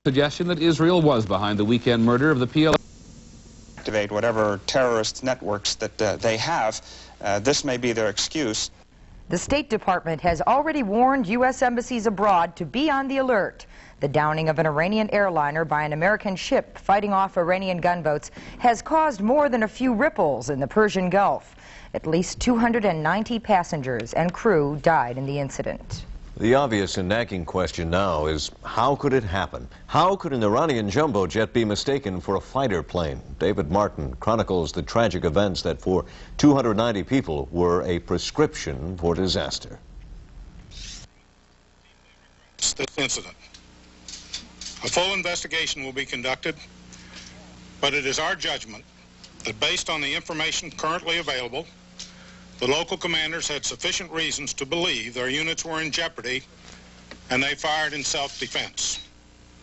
Suggestion that Israel was behind the weekend murder of the PLO. Activate whatever terrorist networks that they have. This may be their excuse. The State Department has already warned U.S. embassies abroad to be on the alert. The downing of an Iranian airliner by an American ship fighting off Iranian gunboats has caused more than a few ripples in the Persian Gulf. At least 290 passengers and crew died in the incident. The obvious and nagging question now is, how could it happen? How could an Iranian jumbo jet be mistaken for a fighter plane? David Martin chronicles the tragic events that for 290 people were a prescription for disaster. This incident. A full investigation will be conducted, but it is our judgment that based on the information currently available, the local commanders had sufficient reasons to believe their units were in jeopardy, and they fired in self-defense.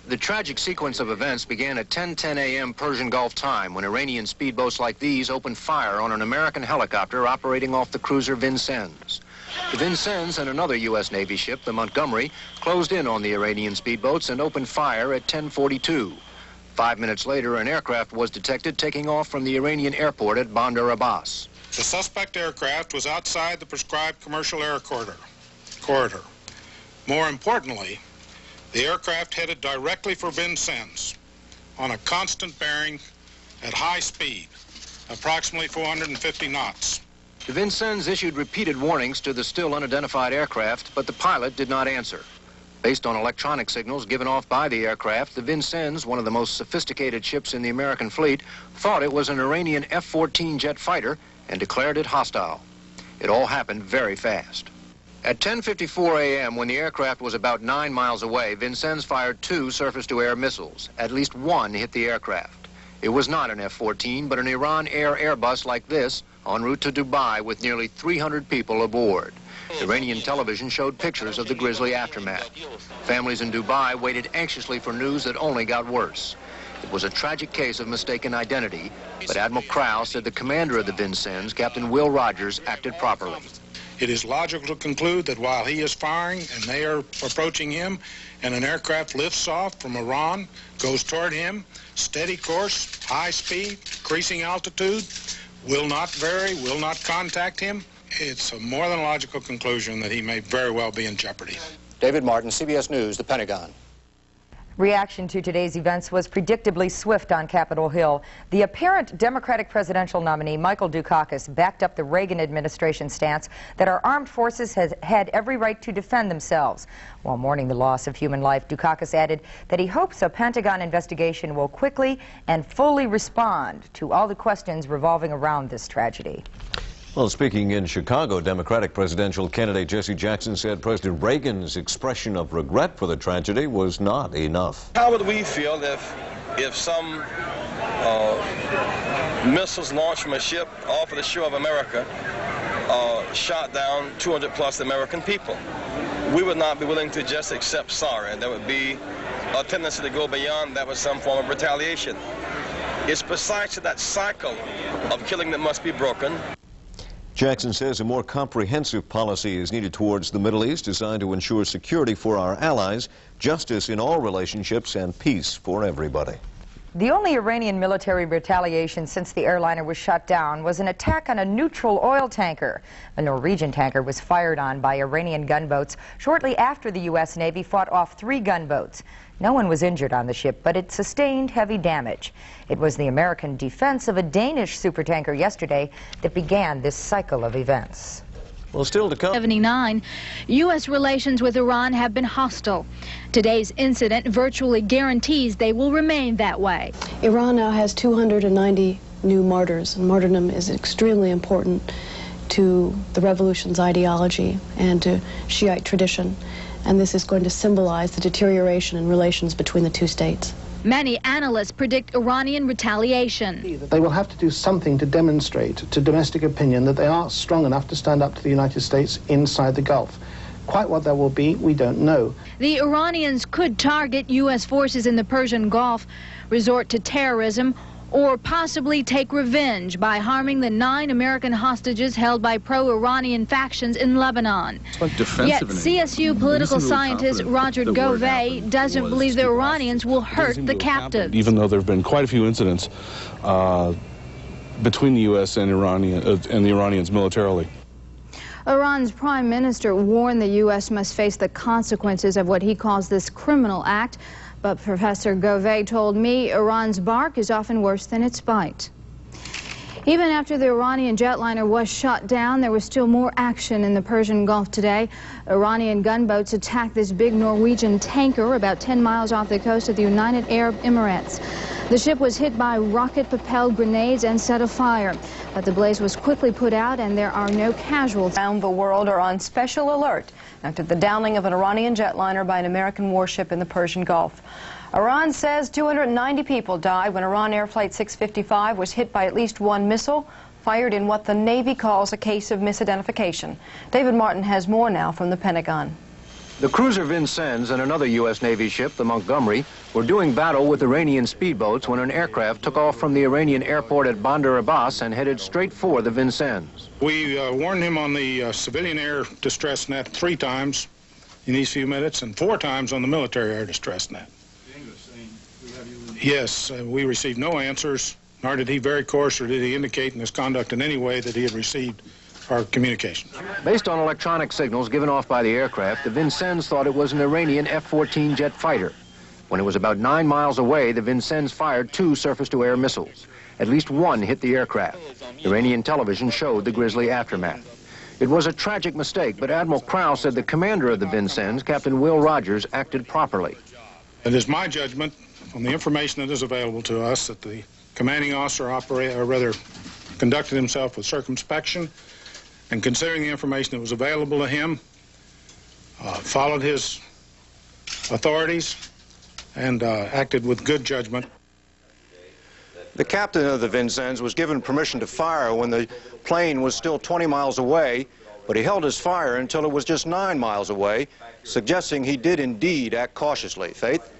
The tragic sequence of events began at 10:10 a.m. Persian Gulf time when Iranian speedboats like these opened fire on an American helicopter operating off the cruiser Vincennes. The Vincennes and another U.S. Navy ship, the Montgomery, closed in on the Iranian speedboats and opened fire at 10:42. 5 minutes later, an aircraft was detected taking off from the Iranian airport at Bandar Abbas. The suspect aircraft was outside the prescribed commercial air corridor. More importantly, the aircraft headed directly for Vincennes on a constant bearing at high speed, approximately 450 knots. The Vincennes issued repeated warnings to the still unidentified aircraft, but the pilot did not answer. Based on electronic signals given off by the aircraft, the Vincennes, one of the most sophisticated ships in the American fleet, thought it was an Iranian F-14 jet fighter and declared it hostile. It all happened very fast. At 10:54 a.m., when the aircraft was about 9 miles away, Vincennes fired 2 surface-to-air missiles. At least 1 hit the aircraft. It was not an F-14, but an Iran Air Airbus like this, en route to Dubai with nearly 300 people aboard. Iranian television showed pictures of the grisly aftermath. Families in Dubai waited anxiously for news that only got worse. It was a tragic case of mistaken identity, but Admiral Krause said the commander of the Vincennes, Captain Will Rogers, acted properly. It is logical to conclude that while he is firing and they are approaching him, and an aircraft lifts off from Iran, goes toward him, steady course, high speed, increasing altitude, will not vary, will not contact him, it's a more than logical conclusion that he may very well be in jeopardy. David Martin, CBS News, the Pentagon. Reaction to today's events was predictably swift on Capitol Hill. The apparent Democratic presidential nominee, Michael Dukakis, backed up the Reagan administration stance that our armed forces had every right to defend themselves. While mourning the loss of human life, Dukakis added that he hopes a Pentagon investigation will quickly and fully respond to all the questions revolving around this tragedy. Well, speaking in Chicago, Democratic presidential candidate Jesse Jackson said President Reagan's expression of regret for the tragedy was not enough. How would we feel if some missiles launched from a ship off of the shore of America shot down 200+ American people? We would not be willing to just accept sorry. There would be a tendency to go beyond that with some form of retaliation. It's precisely that cycle of killing that must be broken. Jackson says a more comprehensive policy is needed towards the Middle East designed to ensure security for our allies, justice in all relationships, and peace for everybody. The only Iranian military retaliation since the airliner was shut down was an attack on a neutral oil tanker. A Norwegian tanker was fired on by Iranian gunboats shortly after the U.S. Navy fought off 3 gunboats. No one was injured on the ship, but it sustained heavy damage. It was the American defense of a Danish supertanker yesterday that began this cycle of events. Well, still to come. 79, U.S. relations with Iran have been hostile. Today's incident virtually guarantees they will remain that way. Iran now has 290 new martyrs, and martyrdom is extremely important to the revolution's ideology and to Shiite tradition. And this is going to symbolize the deterioration in relations between the 2 states. Many analysts predict Iranian retaliation. They will have to do something to demonstrate to domestic opinion that they are strong enough to stand up to the United States inside the Gulf. Quite what that will be, we don't know. The Iranians could target U.S. forces in the Persian Gulf, resort to terrorism, or possibly take revenge by harming the 9 American hostages held by pro-Iranian factions in Lebanon. Yet CSU political scientist Roger Govey doesn't believe the Iranians will hurt the captives. Even though there have been quite a few incidents between the U.S. and the Iranians militarily. Iran's prime minister warned the U.S. must face the consequences of what he calls this criminal act. But Professor Govey told me Iran's bark is often worse than its bite. Even after the Iranian jetliner was shot down, there was still more action in the Persian Gulf today. Iranian gunboats attacked this big Norwegian tanker about 10 miles off the coast of the United Arab Emirates. The ship was hit by rocket-propelled grenades and set afire. But the blaze was quickly put out and there are no casualties. Around the world are on special alert after the downing of an Iranian jetliner by an American warship in the Persian Gulf. Iran says 290 people died when Iran Air Flight 655 was hit by at least one missile fired in what the Navy calls a case of misidentification. David Martin has more now from the Pentagon. The cruiser Vincennes and another U.S. Navy ship, the Montgomery, were doing battle with Iranian speedboats when an aircraft took off from the Iranian airport at Bandar Abbas and headed straight for the Vincennes. We warned him on the civilian air distress net 3 times in these few minutes and 4 times on the military air distress net. Yes, we received no answers, nor did he vary course or did he indicate in his conduct in any way that he had received our communication. Based on electronic signals given off by the aircraft, the Vincennes thought it was an Iranian F-14 jet fighter. When it was about 9 miles away, the Vincennes fired 2 surface-to-air missiles. At least 1 hit the aircraft. Iranian television showed the grisly aftermath. It was a tragic mistake, but Admiral Crowell said the commander of the Vincennes, Captain Will Rogers, acted properly. It is my judgment, on the information that is available to us, that the commanding officer conducted himself with circumspection, and considering the information that was available to him, followed his authorities and acted with good judgment. The captain of the Vincennes was given permission to fire when the plane was still 20 miles away, but he held his fire until it was just 9 miles away, suggesting he did indeed act cautiously. Faith?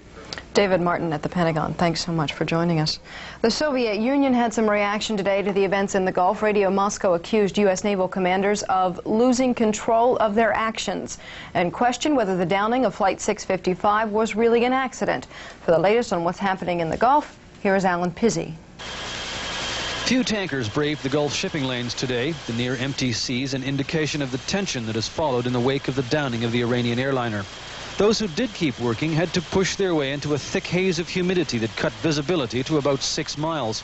David Martin at the Pentagon, thanks so much for joining us. The Soviet Union had some reaction today to the events in the Gulf. Radio Moscow accused U.S. naval commanders of losing control of their actions and questioned whether the downing of Flight 655 was really an accident. For the latest on what's happening in the Gulf, here is Alan Pizzi. Few tankers braved the Gulf shipping lanes today. The near-empty seas an indication of the tension that has followed in the wake of the downing of the Iranian airliner. Those who did keep working had to push their way into a thick haze of humidity that cut visibility to about 6 miles.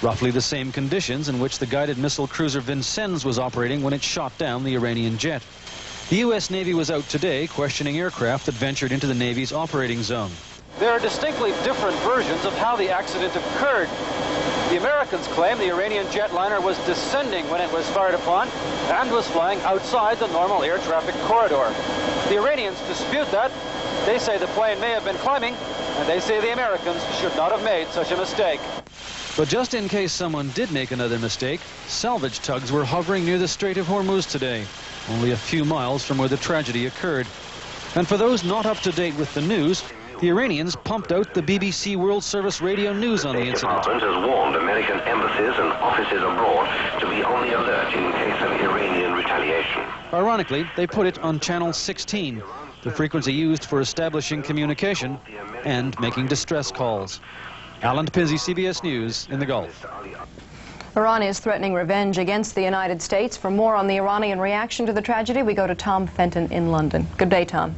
Roughly the same conditions in which the guided missile cruiser Vincennes was operating when it shot down the Iranian jet. The U.S. Navy was out today questioning aircraft that ventured into the Navy's operating zone. There are distinctly different versions of how the accident occurred. The Americans claim the Iranian jetliner was descending when it was fired upon and was flying outside the normal air traffic corridor. The Iranians dispute that. They say the plane may have been climbing, and they say the Americans should not have made such a mistake. But just in case someone did make another mistake, salvage tugs were hovering near the Strait of Hormuz today, only a few miles from where the tragedy occurred. And for those not up to date with the news, the Iranians pumped out the BBC World Service radio news on the incident. The State Department has warned American embassies and offices abroad to be on the alert in case of Iranian retaliation. Ironically, they put it on Channel 16, the frequency used for establishing communication and making distress calls. Alan Pizzi, CBS News in the Gulf. Iran is threatening revenge against the United States. For more on the Iranian reaction to the tragedy, we go to Tom Fenton in London. Good day, Tom.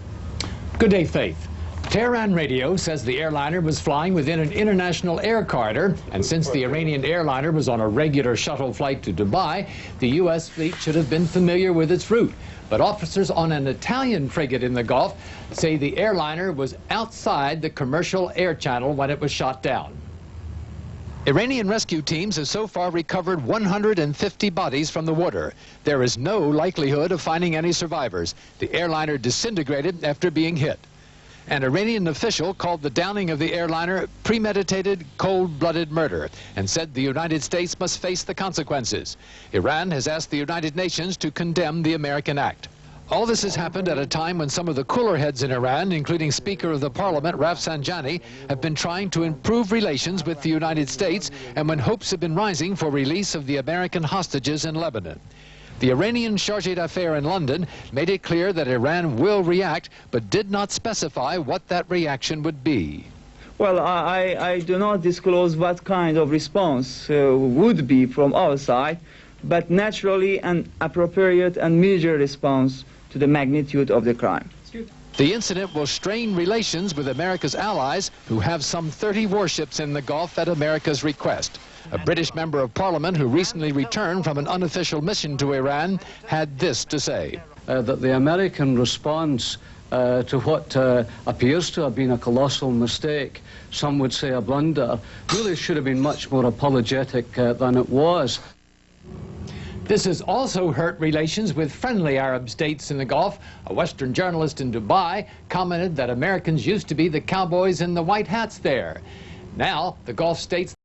Good day, Faith. Tehran radio says the airliner was flying within an international air corridor, and since the Iranian airliner was on a regular shuttle flight to Dubai, the U.S. fleet should have been familiar with its route. But officers on an Italian frigate in the Gulf say the airliner was outside the commercial air channel when it was shot down. Iranian rescue teams have so far recovered 150 bodies from the water. There is no likelihood of finding any survivors. The airliner disintegrated after being hit. An Iranian official called the downing of the airliner premeditated, cold-blooded murder and said the United States must face the consequences. Iran has asked the United Nations to condemn the American act. All this has happened at a time when some of the cooler heads in Iran, including Speaker of the Parliament Rafsanjani, have been trying to improve relations with the United States, and when hopes have been rising for release of the American hostages in Lebanon. The Iranian chargé d'affaires in London made it clear that Iran will react, but did not specify what that reaction would be. Well, I do not disclose what kind of response would be from our side, but naturally an appropriate and measured response to the magnitude of the crime. The incident will strain relations with America's allies, who have some 30 warships in the Gulf at America's request. A British member of Parliament who recently returned from an unofficial mission to Iran had this to say. That the American response to what appears to have been a colossal mistake, some would say a blunder, really should have been much more apologetic than it was. This has also hurt relations with friendly Arab states in the Gulf. A Western journalist in Dubai commented that Americans used to be the cowboys in the white hats there. Now, the Gulf states